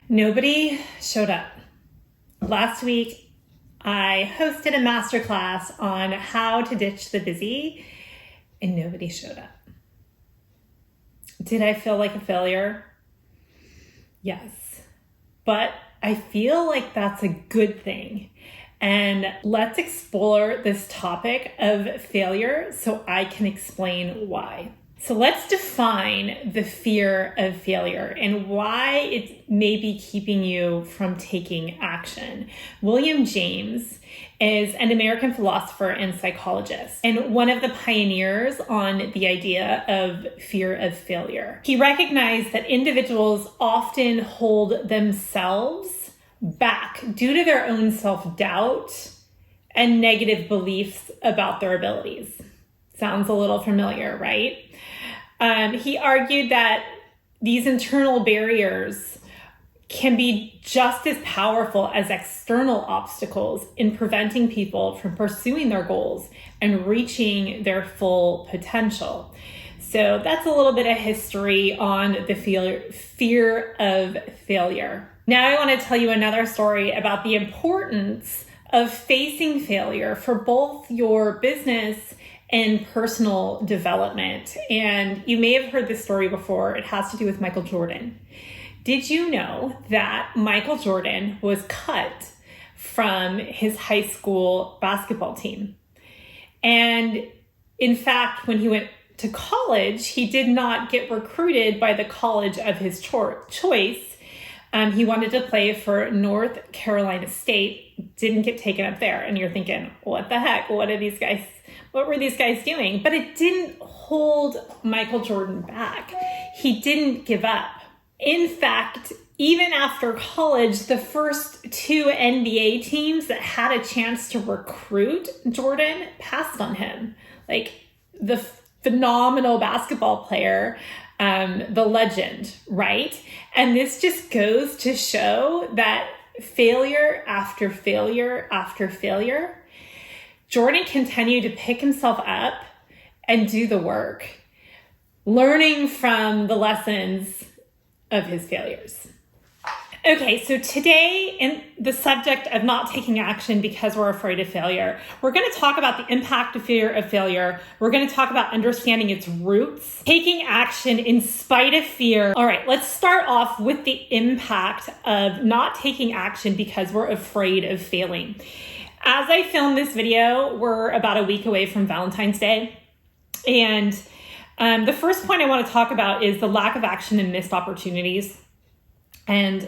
Nobody showed up. Last week, I hosted a masterclass on how to ditch the busy, and nobody showed up. Did I feel like a failure? Yes. But I feel like that's a good thing. And let's explore this topic of failure so I can explain why. So let's define the fear of failure and why it may be keeping you from taking action. William James is an American philosopher and psychologist, and one of the pioneers on the idea of fear of failure. He recognized that individuals often hold themselves back due to their own self-doubt and negative beliefs about their abilities. Sounds a little familiar, right? He argued that these internal barriers can be just as powerful as external obstacles in preventing people from pursuing their goals and reaching their full potential. So that's a little bit of history on the fear of failure. Now I want to tell you another story about the importance of facing failure for both your business and personal development. And you may have heard this story before. It has to do with Michael Jordan. Did you know that Michael Jordan was cut from his high school basketball team? And in fact, when he went to college, he did not get recruited by the college of his choice. He wanted to play for North Carolina State, didn't get taken up there. And you're thinking, what the heck? What were these guys doing? But it didn't hold Michael Jordan back. He didn't give up. In fact, even after college, the first two NBA teams that had a chance to recruit Jordan passed on him. Like the phenomenal basketball player, the legend, right? And this just goes to show that failure after failure after failure, Jordan continued to pick himself up and do the work, learning from the lessons of his failures. Okay, so today, in the subject of not taking action because we're afraid of failure, we're going to talk about the impact of fear of failure. We're going to talk about understanding its roots, taking action in spite of fear. All right, let's start off with the impact of not taking action because we're afraid of failing. As I film this video, we're about a week away from Valentine's Day. And the first point I want to talk about is the lack of action and missed opportunities. And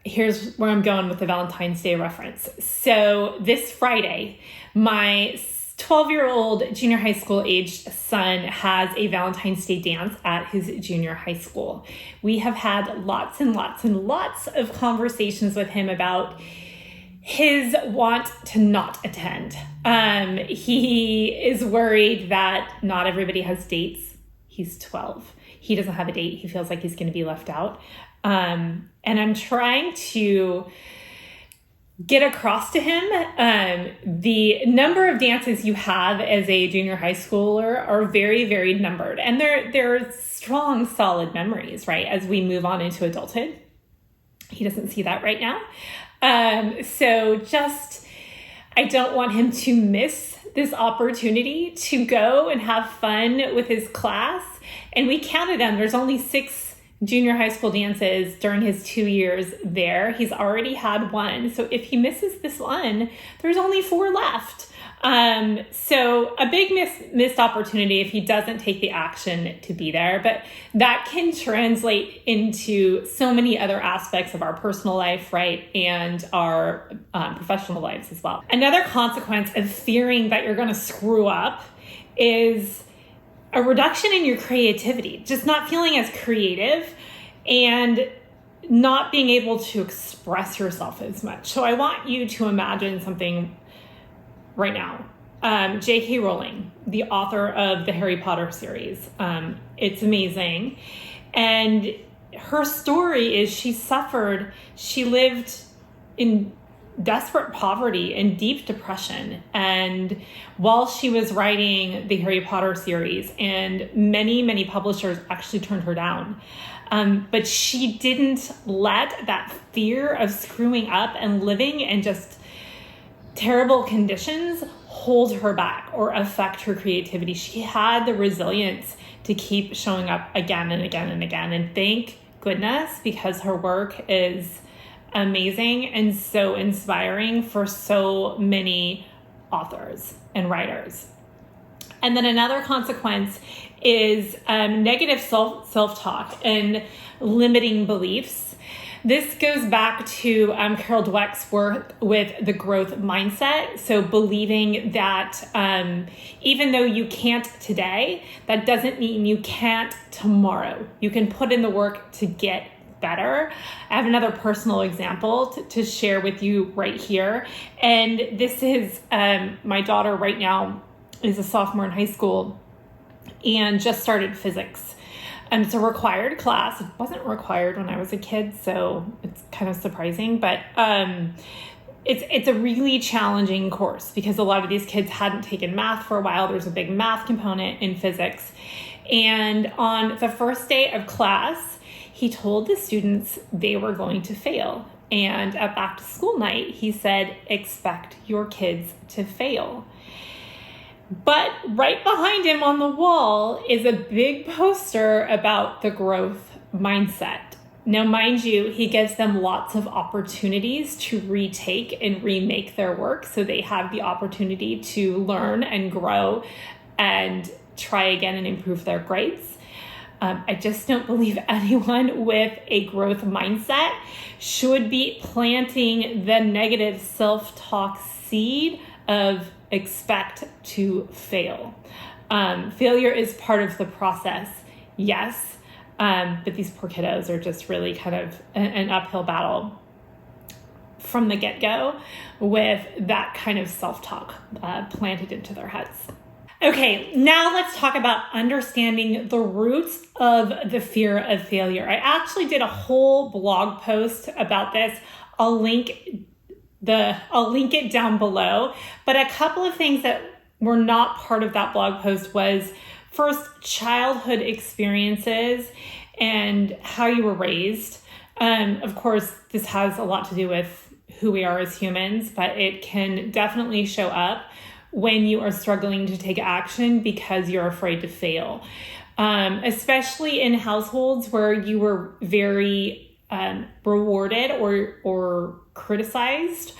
here's where I'm going with the Valentine's Day reference. So this Friday, my 12-year-old junior high school aged son has a Valentine's Day dance at his junior high school. We have had lots and lots and lots of conversations with him about his want to not attend. He is worried that not everybody has dates. He's 12. He doesn't have a date. He feels like he's going to be left out. And I'm trying to get across to him the number of dances you have as a junior high schooler are very, very numbered. And they're strong, solid memories, right? As we move on into adulthood. He doesn't see that right now. I don't want him to miss this opportunity to go and have fun with his class. And we counted them. There's only 6 junior high school dances during his 2 years there. He's already had one. So if he misses this one, there's only 4 left. So a big missed opportunity if he doesn't take the action to be there, but that can translate into so many other aspects of our personal life, right? And our professional lives as well. Another consequence of fearing that you're going to screw up is a reduction in your creativity, just not feeling as creative and not being able to express yourself as much. So I want you to imagine something right now. J.K. Rowling, the author of the Harry Potter series. It's amazing. And her story is she lived in desperate poverty and deep depression. And while she was writing the Harry Potter series, and many publishers actually turned her down. But she didn't let that fear of screwing up and living in just terrible conditions hold her back or affect her creativity. She had the resilience to keep showing up again and again and again. And thank goodness, because her work is amazing and so inspiring for so many authors and writers. And then another consequence is negative self-talk and limiting beliefs. This goes back to Carol Dweck's work with the growth mindset. So believing that even though you can't today, that doesn't mean you can't tomorrow. You can put in the work to get better. I have another personal example to share with you right here. And this is my daughter right now is a sophomore in high school and just started physics. It's a required class. It wasn't required when I was a kid, so it's kind of surprising, but it's a really challenging course because a lot of these kids hadn't taken math for a while. There's a big math component in physics. And on the first day of class, he told the students they were going to fail. And at back to school night, he said, expect your kids to fail. But right behind him on the wall is a big poster about the growth mindset. Now, mind you, he gives them lots of opportunities to retake and remake their work so they have the opportunity to learn and grow and try again and improve their grades. I just don't believe anyone with a growth mindset should be planting the negative self-talk seed of expect to fail. Failure is part of the process, yes, but these poor kiddos are just really kind of an uphill battle from the get-go with that kind of self-talk planted into their heads. Okay, now let's talk about understanding the roots of the fear of failure. I actually did a whole blog post about this. I'll link it down below. But a couple of things that were not part of that blog post was first, childhood experiences and how you were raised. Of course, this has a lot to do with who we are as humans, but it can definitely show up when you are struggling to take action because you're afraid to fail. Especially in households where you were very rewarded or criticized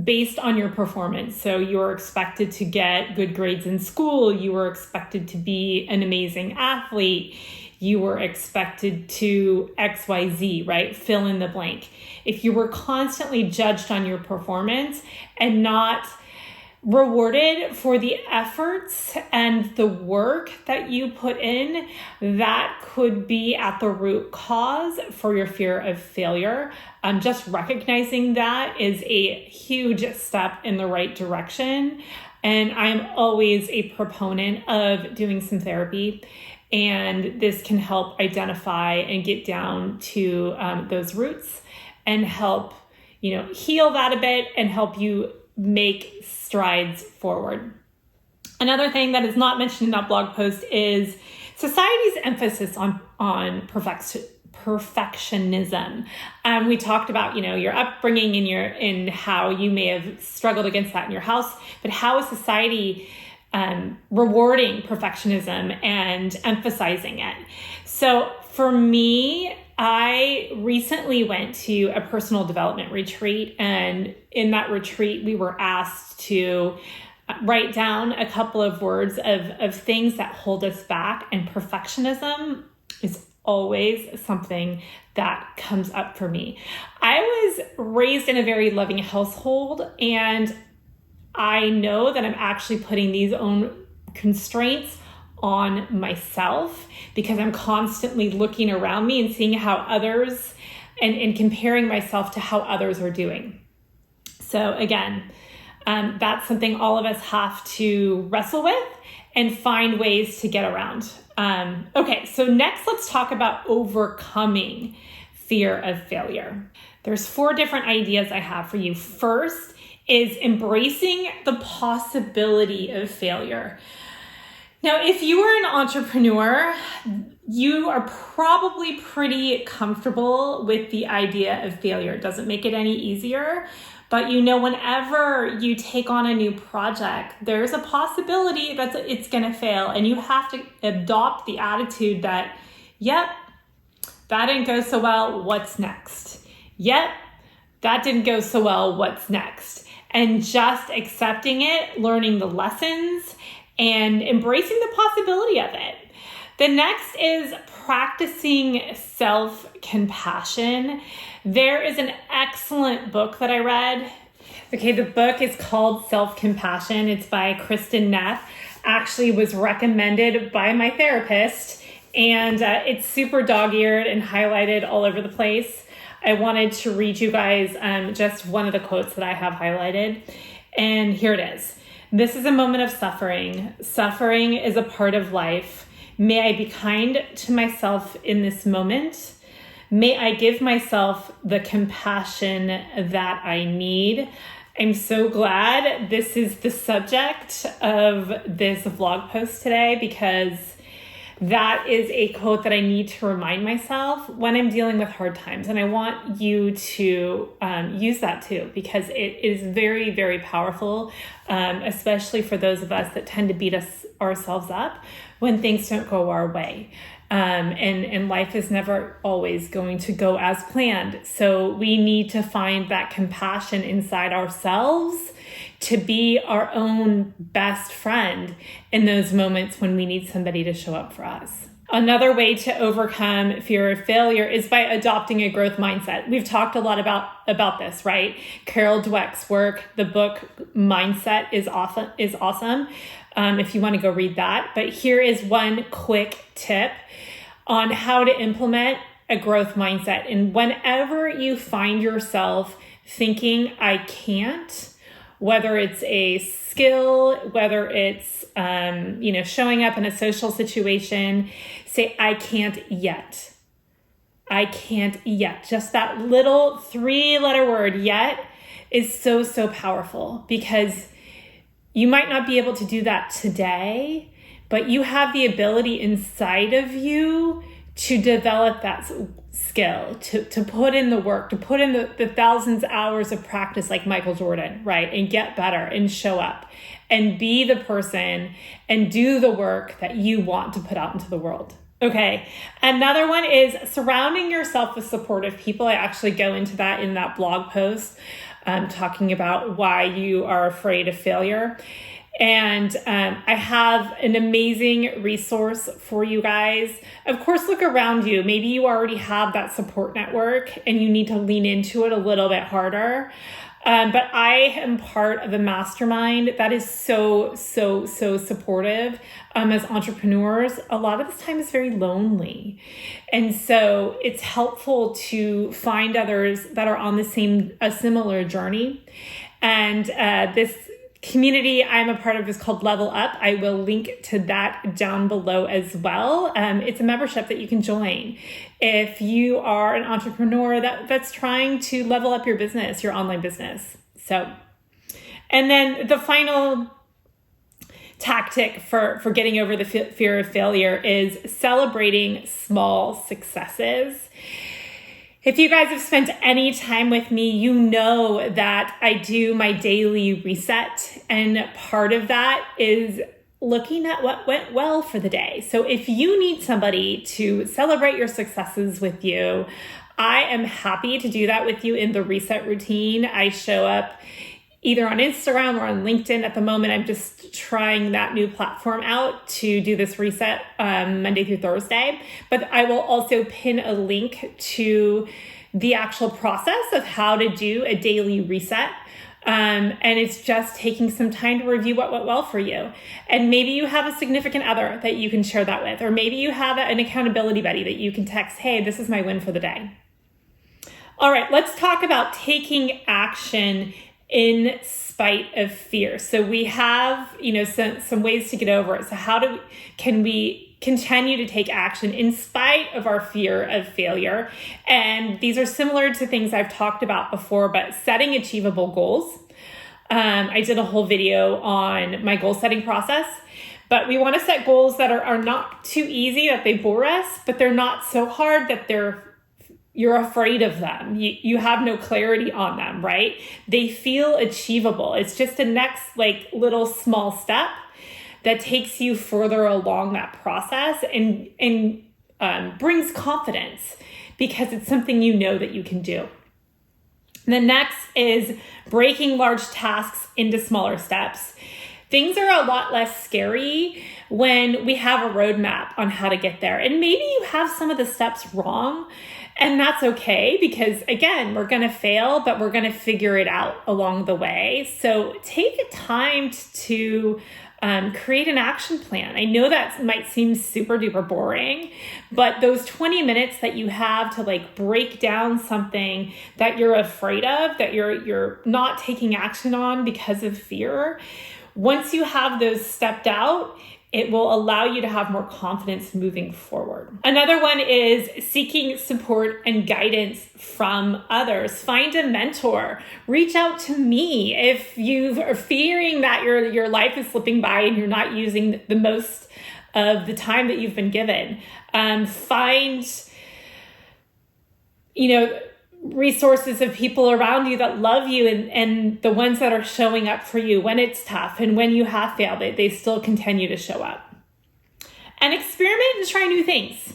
based on your performance. So you were expected to get good grades in school. You were expected to be an amazing athlete. You were expected to XYZ, right? Fill in the blank. If you were constantly judged on your performance and not rewarded for the efforts and the work that you put in, that could be at the root cause for your fear of failure. Just recognizing that is a huge step in the right direction. And I'm always a proponent of doing some therapy. And this can help identify and get down to those roots and help, heal that a bit and help you make strides forward. Another thing that is not mentioned in that blog post is society's emphasis on perfectionism. We talked about, your upbringing and how you may have struggled against that in your house, but how is society rewarding perfectionism and emphasizing it? So for me, I recently went to a personal development retreat, and in that retreat, we were asked to write down a couple of words of things that hold us back, and perfectionism is always something that comes up for me. I was raised in a very loving household, and I know that I'm actually putting these own constraints on myself because I'm constantly looking around me and seeing how others and comparing myself to how others are doing. So again, that's something all of us have to wrestle with and find ways to get around. Okay, so next let's talk about overcoming fear of failure. There's 4 different ideas I have for you. First is embracing the possibility of failure. Now, if you are an entrepreneur, you are probably pretty comfortable with the idea of failure. It doesn't make it any easier, but whenever you take on a new project, there's a possibility that it's going to fail, and you have to adopt the attitude that, yep, that didn't go so well, what's next? Yep, that didn't go so well, what's next? And just accepting it, learning the lessons, and embracing the possibility of it. The next is practicing self-compassion. There is an excellent book that I read. Okay, the book is called Self-Compassion. It's by Kristin Neff. Actually was recommended by my therapist, and it's super dog-eared and highlighted all over the place. I wanted to read you guys just one of the quotes that I have highlighted, and here it is. This is a moment of suffering. Suffering is a part of life. May I be kind to myself in this moment. May I give myself the compassion that I need. I'm so glad this is the subject of this vlog post today, because that is a quote that I need to remind myself when I'm dealing with hard times. And I want you to use that too, because it is very, very powerful, especially for those of us that tend to beat ourselves up when things don't go our way. And life is never always going to go as planned. So we need to find that compassion inside ourselves to be our own best friend in those moments when we need somebody to show up for us. Another way to overcome fear of failure is by adopting a growth mindset. We've talked a lot about this, right? Carol Dweck's work, the book Mindset is awesome. If you want to go read that. But here is one quick tip on how to implement a growth mindset. And whenever you find yourself thinking, I can't, whether it's a skill, whether it's, showing up in a social situation, say, I can't yet. I can't yet. Just that little 3-letter word, yet, is so, so powerful, because you might not be able to do that today, but you have the ability inside of you to develop that skill, to put in the work, to put in the thousands of hours of practice like Michael Jordan, right? And get better and show up and be the person and do the work that you want to put out into the world. Okay. Another one is surrounding yourself with supportive people. I actually go into that in that blog post, talking about why you are afraid of failure. And I have an amazing resource for you guys. Of course, look around you. Maybe you already have that support network and you need to lean into it a little bit harder. But I am part of a mastermind that is so, so, so supportive. As entrepreneurs, a lot of this time is very lonely. And so it's helpful to find others that are on a similar journey. And this community I'm a part of is called Level Up. I will link to that down below as well. It's a membership that you can join if you are an entrepreneur that's trying to level up your business, your online business. So, and then the final tactic for getting over the fear of failure is celebrating small successes. If you guys have spent any time with me, you know that I do my daily reset. And part of that is looking at what went well for the day. So if you need somebody to celebrate your successes with you, I am happy to do that with you in the reset routine. I show up either on Instagram or on LinkedIn. At the moment, I'm just trying that new platform out to do this reset Monday through Thursday. But I will also pin a link to the actual process of how to do a daily reset. And it's just taking some time to review what went well for you. And maybe you have a significant other that you can share that with, or maybe you have an accountability buddy that you can text, hey, this is my win for the day. All right, let's talk about taking action in spite of fear. So we have, some ways to get over it. So can we continue to take action in spite of our fear of failure. And these are similar to things I've talked about before, but setting achievable goals. I did a whole video on my goal setting process, but we want to set goals that are not too easy, that they bore us, but they're not so hard that you're afraid of them. You have no clarity on them, right? They feel achievable. It's just a next little small step that takes you further along that process and brings confidence because it's something you know that you can do. The next is breaking large tasks into smaller steps. Things are a lot less scary when we have a roadmap on how to get there. And maybe you have some of the steps wrong, and that's okay because, again, we're going to fail, but we're going to figure it out along the way. So take time to create an action plan. I know that might seem super duper boring, but those 20 minutes that you have to break down something that you're afraid of, that you're not taking action on because of fear, once you have those stepped out, it will allow you to have more confidence moving forward. Another one is seeking support and guidance from others. Find a mentor. Reach out to me if you are fearing that your life is slipping by and you're not using the most of the time that you've been given. Find, resources of people around you that love you and the ones that are showing up for you when it's tough and when you have failed, they still continue to show up. And experiment and try new things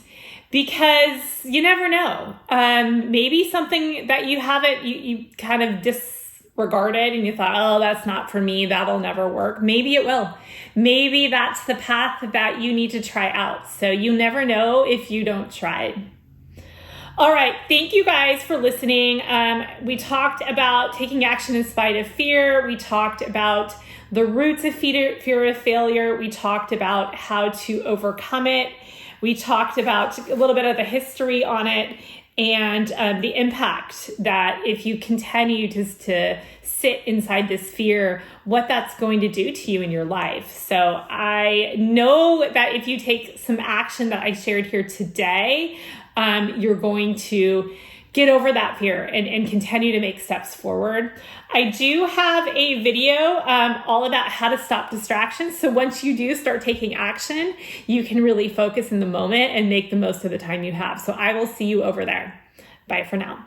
because you never know. Maybe something that you haven't, you kind of disregarded and you thought, oh, that's not for me, that'll never work. Maybe it will. Maybe that's the path that you need to try out. So you never know if you don't try. All right, thank you guys for listening. We talked about taking action in spite of fear. We talked about the roots of fear of failure. We talked about how to overcome it. We talked about a little bit of the history on it and the impact that if you continue to sit inside this fear, what that's going to do to you in your life. So I know that if you take some action that I shared here today, you're going to get over that fear and continue to make steps forward. I do have a video all about how to stop distractions. So once you do start taking action, you can really focus in the moment and make the most of the time you have. So I will see you over there. Bye for now.